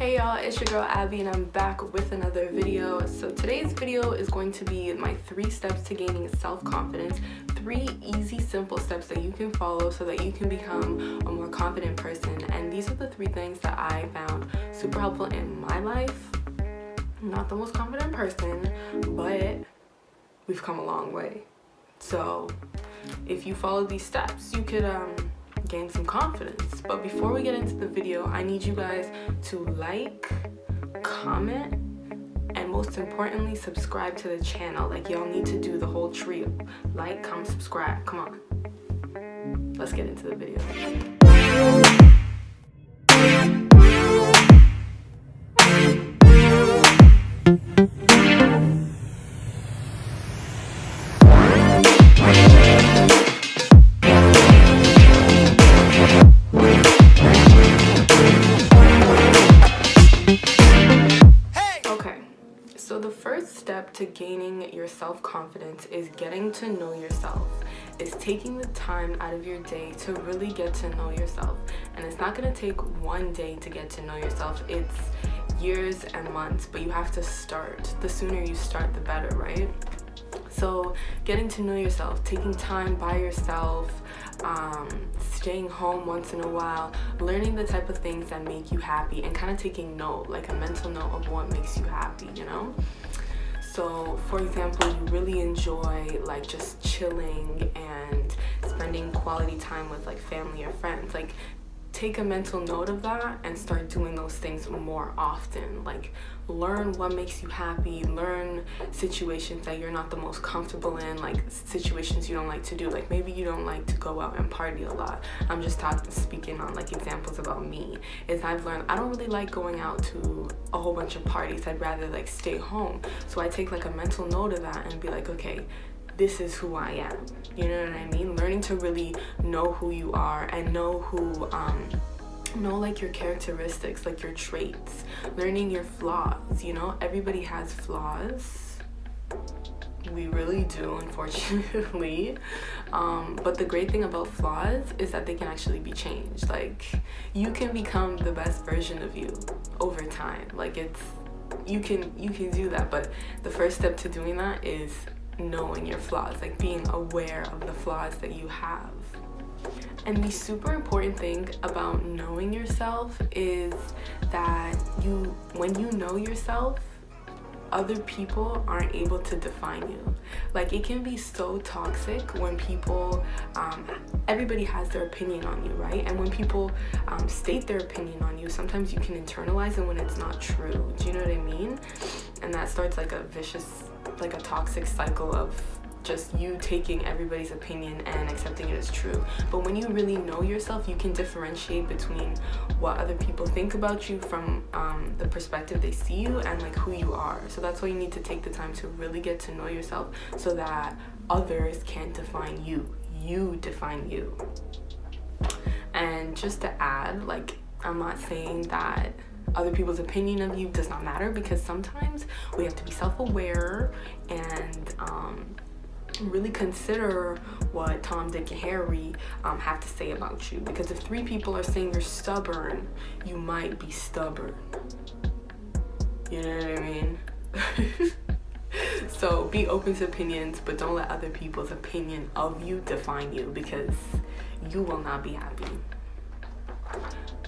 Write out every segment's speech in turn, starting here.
Hey y'all, it's your girl Abby and I'm back with another video. So today's video is going to be my 3 steps to gaining self-confidence. 3 easy, simple steps that you can follow so that you can become a more confident person. And these are the 3 things that I found super helpful in my life. I'm not the most confident person, but we've come a long way. So if you follow these steps, you could gain some confidence. But before we get into the video, I need you guys to like, comment, and most importantly, subscribe to the channel. Like, y'all need to do the whole trio. Like, comment, subscribe. Come on. Let's get into the video. So the first step to gaining your self-confidence is getting to know yourself. It's taking the time out of your day to really get to know yourself. And it's not going to take one day to get to know yourself. It's years and months, but you have to start. The sooner you start, the better, right? So getting to know yourself, taking time by yourself, staying home once in a while, learning the type of things that make you happy, and kind of taking note, like a mental note of what makes you happy, you know? So for example, you really enjoy like just chilling and spending quality time with like family or friends. Like, take a mental note of that and start doing those things more often. Like, learn what makes you happy, learn situations that you're not the most comfortable in, like situations you don't like to do. Like, maybe you don't like to go out and party a lot. I'm just speaking on like examples about me. Is I've learned I don't really like going out to a whole bunch of parties. I'd rather like stay home. So I take like a mental note of that and be like, okay, this is who I am. You know what I mean? Learning to really know who you are and know who know like your characteristics, like your traits, learning your flaws. You know, everybody has flaws. We really do, unfortunately. But the great thing about flaws is that they can actually be changed. Like, you can become the best version of you over time. Like, you can do that, but the first step to doing that is knowing your flaws, like being aware of the flaws that you have. And the super important thing about knowing yourself is that when you know yourself, other people aren't able to define you. Like, it can be so toxic when people everybody has their opinion on you, right? And when people state their opinion on you, sometimes you can internalize it when it's not true. Do you know what I mean? And that starts like a vicious, like a toxic cycle of just you taking everybody's opinion and accepting it as true. But when you really know yourself, you can differentiate between what other people think about you from the perspective they see you and like who you are. So that's why you need to take the time to really get to know yourself so that others can't define you. You define you. And just to add, like, I'm not saying that other people's opinion of you does not matter, because sometimes we have to be self-aware and really consider what Tom, Dick, and Harry have to say about you. Because if 3 people are saying you're stubborn, you might be stubborn. You know what I mean? So be open to opinions, but don't let other people's opinion of you define you, because you will not be happy.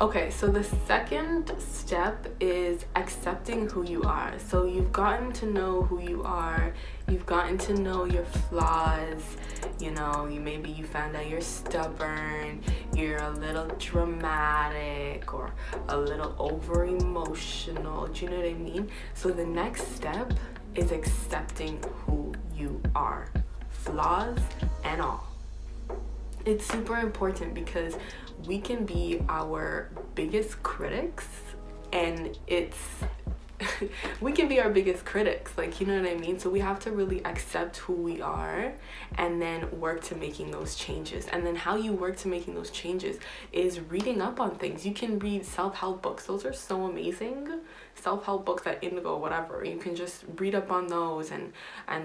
Okay, so the second step is accepting who you are. So you've gotten to know who you are, you've gotten to know your flaws, you know, maybe you found out you're stubborn, you're a little dramatic, or a little over emotional. Do you know what I mean? So the next step is accepting who you are, flaws and all. It's super important because we can be our biggest critics, and we can be our biggest critics, like, you know what I mean? So we have to really accept who we are and then work to making those changes. And then how you work to making those changes is reading up on things. You can read self-help books. Those are so amazing. Self-help books at Indigo, whatever. You can just read up on those and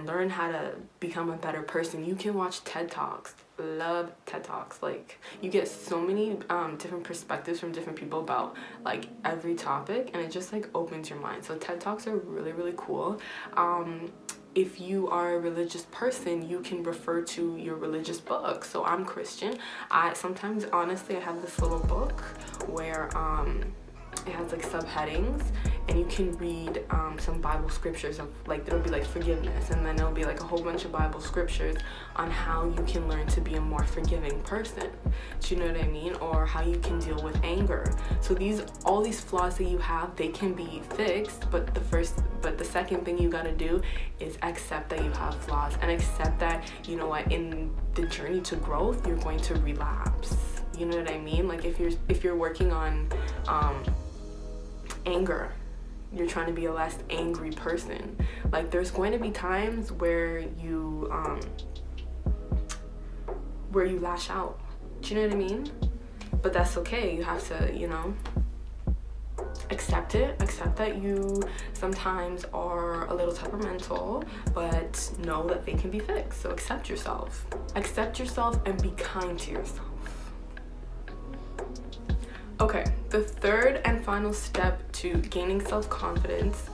learn how to become a better person. You can watch TED Talks. love TED Talks. Like, you get so many different perspectives from different people about like every topic, and it just like opens your mind. So TED Talks are really, really cool. If you are a religious person, you can refer to your religious book. So I'm Christian. I sometimes, honestly, I have this little book where it has like subheadings, and you can read some Bible scriptures of like, there'll be like forgiveness, and then there'll be like a whole bunch of Bible scriptures on how you can learn to be a more forgiving person. Do you know what I mean? Or how you can deal with anger. So all these flaws that you have, they can be fixed, but the second thing you gotta do is accept that you have flaws, and accept that, you know what, in the journey to growth, you're going to relapse. You know what I mean? Like, if you're working on anger, you're trying to be a less angry person, like, there's going to be times where you lash out. Do you know what I mean? But that's okay. You have to, you know, accept that you sometimes are a little temperamental, but know that they can be fixed. So accept yourself and be kind to yourself. Okay, the third and final step to gaining self-confidence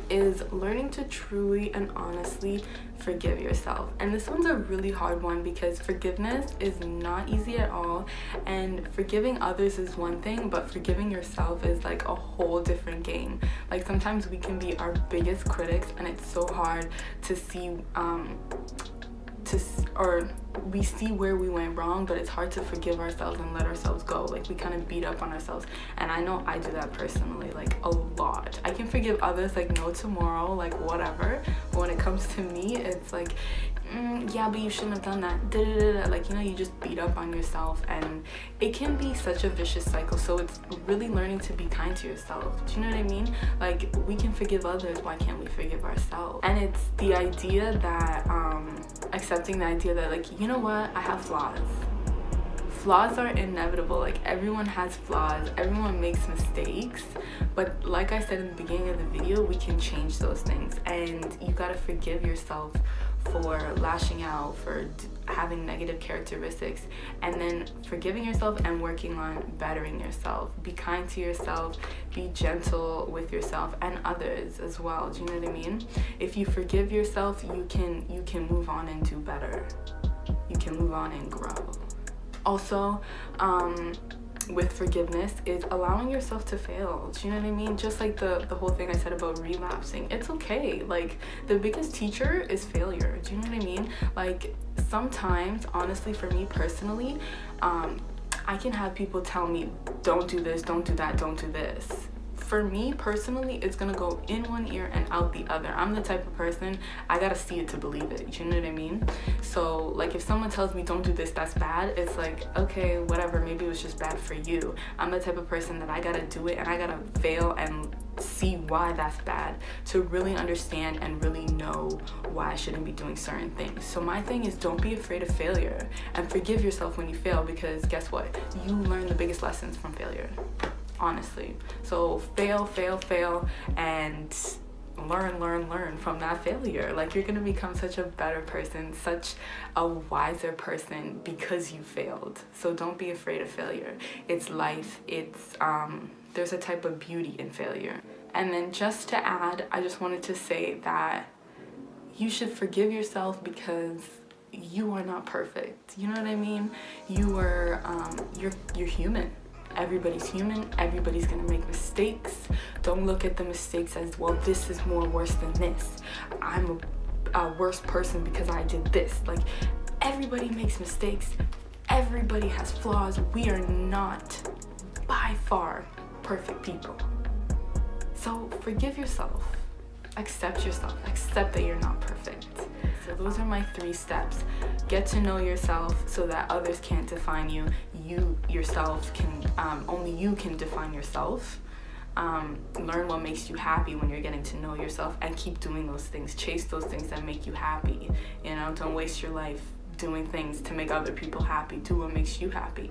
is learning to truly and honestly forgive yourself. And this one's a really hard one, because forgiveness is not easy at all, and forgiving others is one thing, but forgiving yourself is like a whole different game. Like, sometimes we can be our biggest critics, and it's so hard to see we see where we went wrong, but it's hard to forgive ourselves and let ourselves go. Like, we kind of beat up on ourselves, and I know I do that personally, like, a lot. I can forgive others like no tomorrow, like whatever, but when it comes to me, it's like, yeah, but you shouldn't have done that, like, you know, you just beat up on yourself, and it can be such a vicious cycle. So it's really learning to be kind to yourself. Do you know what I mean? Like, we can forgive others, why can't we forgive ourselves? And it's the idea that accepting the idea that, like, you know what, I have flaws are inevitable. Like, everyone has flaws, everyone makes mistakes, but like I said in the beginning of the video, we can change those things. And you gotta forgive yourself for lashing out, for having negative characteristics, and then forgiving yourself and working on bettering yourself. Be kind to yourself, be gentle with yourself and others as well. Do you know what I mean? If you forgive yourself, you can move on and do better. You can move on and grow. Also, with forgiveness is allowing yourself to fail. Do you know what I mean? Just like the whole thing I said about relapsing, it's okay. Like, the biggest teacher is failure. Do you know what I mean? Like, sometimes, honestly, for me personally, I can have people tell me, don't do this, don't do that, don't do this. For me personally, it's gonna go in one ear and out the other. I'm the type of person, I gotta see it to believe it. You know what I mean? So, like, if someone tells me don't do this, that's bad, it's like, okay, whatever, maybe it was just bad for you. I'm the type of person that I gotta do it, and I gotta fail and see why that's bad to really understand and really know why I shouldn't be doing certain things. So my thing is, don't be afraid of failure, and forgive yourself when you fail, because guess what? You learn the biggest lessons from failure. Honestly. So fail, and learn from that failure. Like, you're gonna become such a better person, such a wiser person, because you failed. So don't be afraid of failure. It's life. It's there's a type of beauty in failure. And then, just to add, I just wanted to say that you should forgive yourself, because you are not perfect. You know what I mean? You're human. Everybody's human. Everybody's gonna make mistakes. Don't look at the mistakes as, well, this is more worse than this. I'm a worse person because I did this. Like, everybody makes mistakes. Everybody has flaws. We are not, by far, perfect people. So forgive yourself. Accept yourself. Accept that you're not perfect. So those are my 3 steps. Get to know yourself so that others can't define you. You yourself can, only you can define yourself. Learn what makes you happy when you're getting to know yourself, and keep doing those things. Chase those things that make you happy. You know, don't waste your life doing things to make other people happy. Do what makes you happy.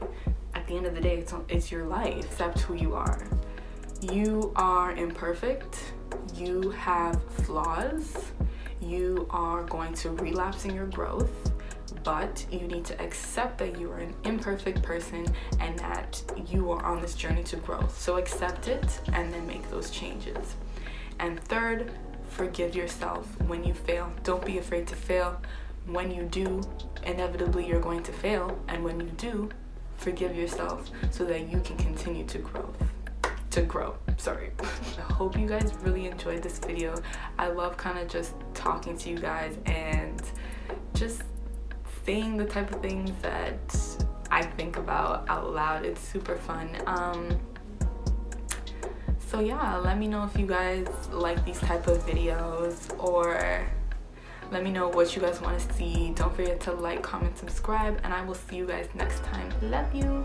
At the end of the day, it's your life. Accept who you are. You are imperfect. You have flaws. You are going to relapse in your growth. but you need to accept that you are an imperfect person and that you are on this journey to growth. So accept it and then make those changes. And third, forgive yourself when you fail. Don't be afraid to fail. When you do, inevitably you're going to fail, and when you do, forgive yourself so that you can continue to grow. I hope you guys really enjoyed this video. I love kind of just talking to you guys and just saying the type of things that I think about out loud. It's super fun. So yeah, let me know if you guys like these type of videos, or let me know what you guys want to see. Don't forget to like, comment, subscribe, and I will see you guys next time. Love you.